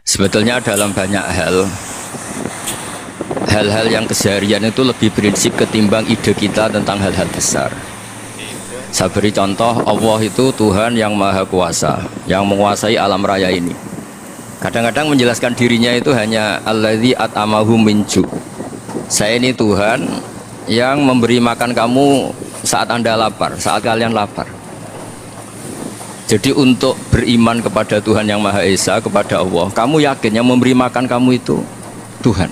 Sebetulnya dalam banyak hal-hal yang keseharian itu lebih prinsip ketimbang ide kita tentang hal-hal besar. Saya beri contoh, Allah itu Tuhan yang Maha Kuasa, yang menguasai alam raya ini. Kadang-kadang menjelaskan dirinya itu hanya alladzi at'amahum min ju'. Saya ini Tuhan yang memberi makan kamu saat Anda lapar, saat kalian lapar. Jadi untuk beriman kepada Tuhan yang Maha Esa, kepada Allah, kamu yakin yang memberi makan kamu itu Tuhan.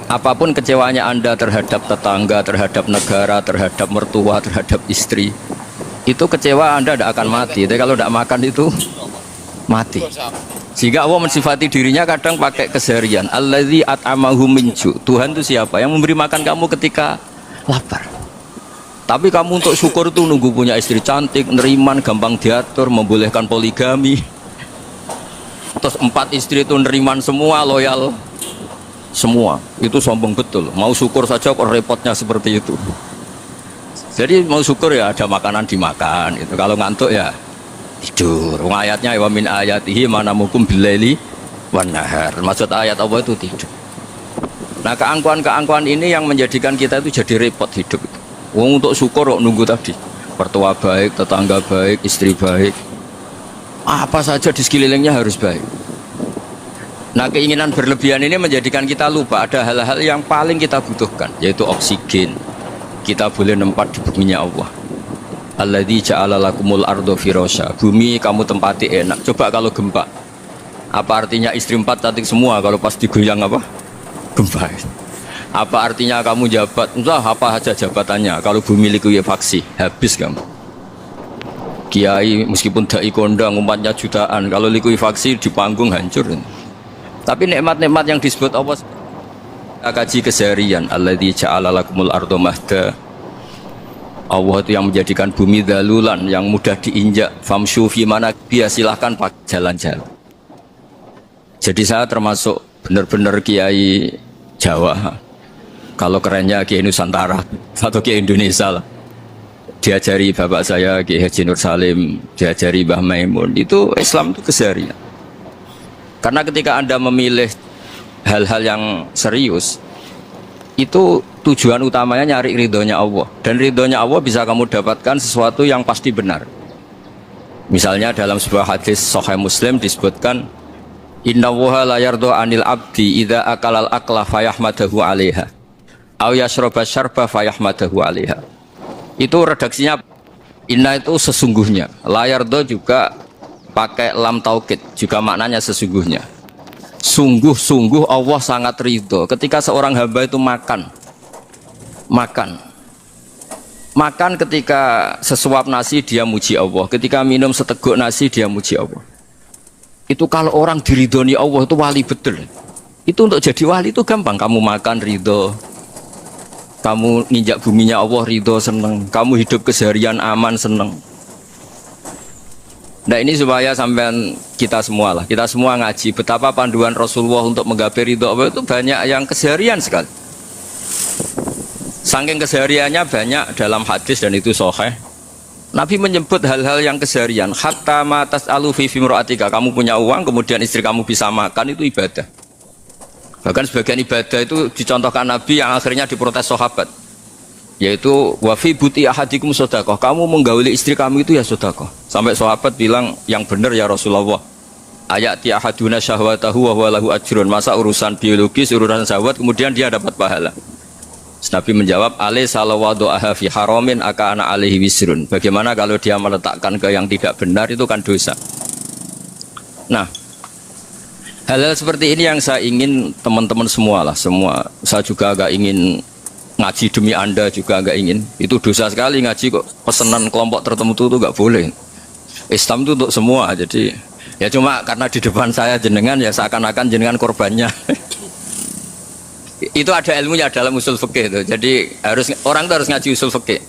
Apapun kecewanya Anda terhadap tetangga, terhadap negara, terhadap mertua, terhadap istri, itu kecewa Anda tidak akan mati. Tapi kalau tidak makan itu mati. Sehingga Allah mensifati dirinya kadang pakai keseharian. Alladzi at'amahum min ju'. Tuhan itu siapa? Yang memberi makan kamu ketika lapar. Tapi kamu untuk syukur itu nunggu punya istri cantik, neriman, gampang diatur, membolehkan poligami. Terus 4 istri itu neriman semua, loyal semua. Itu sombong betul. Mau syukur saja kok repotnya seperti itu. Jadi mau syukur ya ada makanan dimakan. Itu kalau ngantuk ya tidur. Ayatnya wa min ayatihi manamukum billaili wan nahar. Maksud ayat Allah itu tidur. Nah, keangkuhan-keangkuhan ini yang menjadikan kita itu jadi repot hidup. Wong untuk syukur kok nunggu tadi. Mertua baik, tetangga baik, istri baik. Apa saja di sekelilingnya harus baik. Nah, keinginan berlebihan ini menjadikan kita lupa ada hal-hal yang paling kita butuhkan, yaitu oksigen. Kita boleh nempat di buminya Allah. Alladzi ja'ala lakumul ardo firasya. Bumi kamu tempati enak. Coba kalau gempa. Apa artinya istri 4 cantik semua kalau pas digoyang apa? Gempa. Apa artinya kamu jabat? Entah apa saja jabatannya. Kalau bumi likuifaksi, habis kamu. Kiai meskipun dai kondang umatnya jutaan, kalau likuifaksi di panggung hancur. Tapi nikmat-nikmat yang disebut Allah kaji keseharian. Alladzi ja'ala lakumul ardo mahda. Allah itu yang menjadikan bumi dalulan yang mudah diinjak. Famshu fi mana dia silahkan pakai jalan-jalan. Jadi saya termasuk benar-benar kiai Jawa. Kalau kerennya Kiai Nusantara atau Kiai Indonesia lah. Diajari bapak saya Kiai Haji Nur Salim, diajari Mbah Maimun. Itu Islam itu keseharian. Karena ketika Anda memilih hal-hal yang serius, itu tujuan utamanya nyari ridhonya Allah. Dan ridhonya Allah bisa kamu dapatkan sesuatu yang pasti benar. Misalnya dalam sebuah hadis Sahih Muslim disebutkan, Inna Allaha la yardo anil abdi idza akalal akla fayahmadahu alaiha aw yashroba syarba fayahmadahu alaiha. Itu redaksinya inna itu sesungguhnya, la yardo juga pakai lam taukid, juga maknanya sesungguhnya. Sungguh-sungguh Allah sangat ridho ketika seorang hamba itu makan ketika sesuap nasi dia muji Allah, ketika minum seteguk nasi dia muji Allah. Itu kalau orang diridhoni Allah itu wali betul. Itu untuk jadi wali itu gampang. Kamu makan ridho, kamu nginjak buminya Allah ridho seneng, kamu hidup keseharian aman seneng. Nah ini supaya sampean kita semua ngaji betapa panduan Rasulullah untuk menggapai ridho Allah itu banyak yang keseharian sekali. Saking kesehariannya banyak dalam hadis dan itu sahih. Nabi menyebut hal-hal yang keseharian. Hatta ma tas'alu fi imra'atika. Kamu punya uang, kemudian istri kamu bisa makan, itu ibadah. Bahkan sebagian ibadah itu dicontohkan Nabi yang akhirnya diprotes sahabat. Yaitu wa fi buti ahadikum sedekah. Kamu menggauli istri kamu itu ya sedekah. Sampai sahabat bilang, yang benar ya Rasulullah. Ayati ahaduna syahwatahu wa huwa lahu ajrun. Masa urusan biologis, urusan syahwat kemudian dia dapat pahala. Nabi menjawab, alai salawadu'aha fi haramin aka'ana alaihi wisrun. Bagaimana kalau dia meletakkan ke yang tidak benar, itu kan dosa. Nah, hal-hal seperti ini yang saya ingin teman-teman semua lah, semua. Saya juga agak ingin ngaji demi Anda juga agak ingin. Itu dosa sekali ngaji kok pesanan kelompok tertentu itu gak boleh. Islam itu untuk semua, jadi ya cuma karena di depan saya jenengan ya seakan-akan jenengan korbannya. Itu ada ilmunya dalam usul fikih itu. Jadi orang itu harus ngaji usul fikih.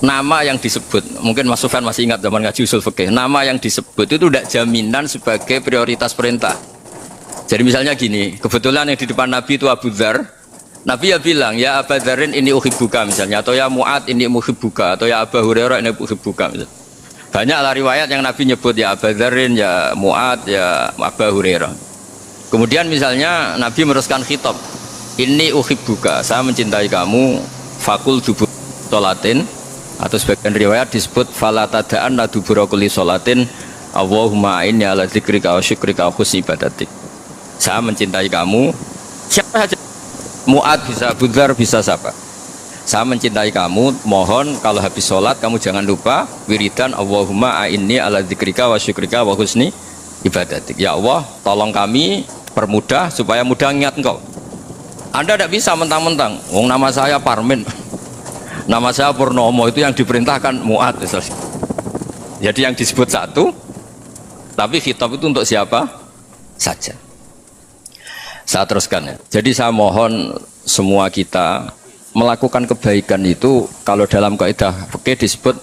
Nama yang disebut, mungkin Mas Sufyan masih ingat zaman ngaji usul fikih. Nama yang disebut itu tidak jaminan sebagai prioritas perintah. Jadi misalnya gini, kebetulan yang di depan Nabi itu Abu Dzar. Nabi ya bilang, ya Abu Dzarin ini uhibbuka misalnya, atau ya Mu'ad ini uhibbuka, atau ya Abu Hurairah ini uhibbuka misalnya. Banyaklah riwayat yang Nabi nyebut ya Abu Dzarrin, ya Mu'ad, ya Abu Hurairah. Kemudian misalnya Nabi meneruskan khitab, ini uhibbuka, saya mencintai kamu, fakul dubur sholatin, atau sebagian riwayat disebut fala tada'anna dubura kulli sholatin Allahumma inni ala dzikrika wa syukrika wa husni ibadatik. Saya mencintai kamu, siapa saja, Mu'ad bisa, Abu Dzar bisa, siapa. Saya mencintai kamu, mohon kalau habis sholat kamu jangan lupa wiridan Allahumma a'inni ala dzikrika wa syukrika wa husni ibadatik. Ya Allah, tolong kami permudah supaya mudah ingat engkau. Anda tidak bisa mentang-mentang, wong nama saya Parmin, nama saya Purnomo, itu yang diperintahkan Mu'ad. Jadi yang disebut satu, tapi khitab itu untuk siapa saja. Saya teruskan ya. Jadi saya mohon semua kita melakukan kebaikan itu, kalau dalam kaidah fikih disebut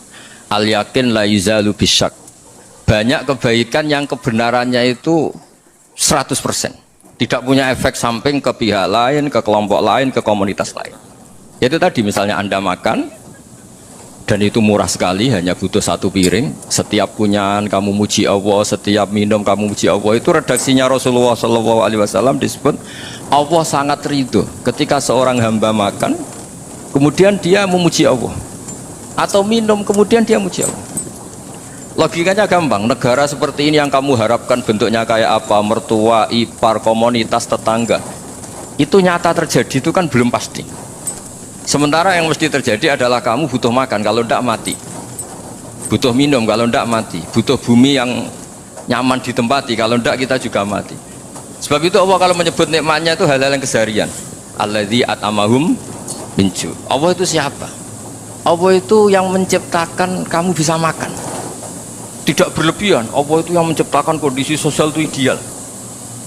al yakin la yuzalu bisyak. Banyak kebaikan yang kebenarannya itu 100%, tidak punya efek samping ke pihak lain, ke kelompok lain, ke komunitas lain. Itu tadi misalnya Anda makan dan itu murah sekali, hanya butuh satu piring, setiap punyaan kamu muji Allah, setiap minum kamu muji Allah. Itu redaksinya Rasulullah SAW disebut Allah sangat ridho ketika seorang hamba makan kemudian dia memuji Allah, atau minum kemudian dia memuji Allah. Logikanya gampang. Negara seperti ini yang kamu harapkan bentuknya kayak apa, mertua, ipar, komunitas, tetangga, itu nyata terjadi itu kan belum pasti. Sementara yang mesti terjadi adalah kamu butuh makan, kalau tidak mati, butuh minum, kalau tidak mati, butuh bumi yang nyaman ditempati, kalau tidak kita juga mati. Sebab itu Allah kalau menyebut nikmatnya itu hal-hal yang keseharian. Alladzi at'amahum minju. Allah itu siapa? Allah itu yang menciptakan kamu bisa makan, tidak berlebihan. Allah itu yang menciptakan kondisi sosial itu ideal.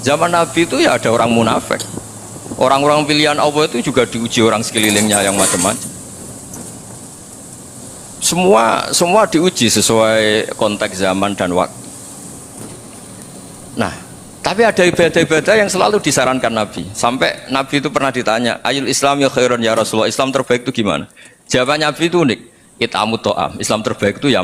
Zaman Nabi itu ya ada orang munafik, orang-orang pilihan Allah itu juga diuji orang sekelilingnya yang macam-macam. Semua diuji sesuai konteks zaman dan waktu. Nah, tapi ada ibadah-ibadah yang selalu disarankan Nabi. Sampai Nabi itu pernah ditanya, ayul Islam ya khairun ya Rasulullah, Islam terbaik itu gimana? Jawaban Nabi itu unik, it'amut ta'am, Islam terbaik itu ya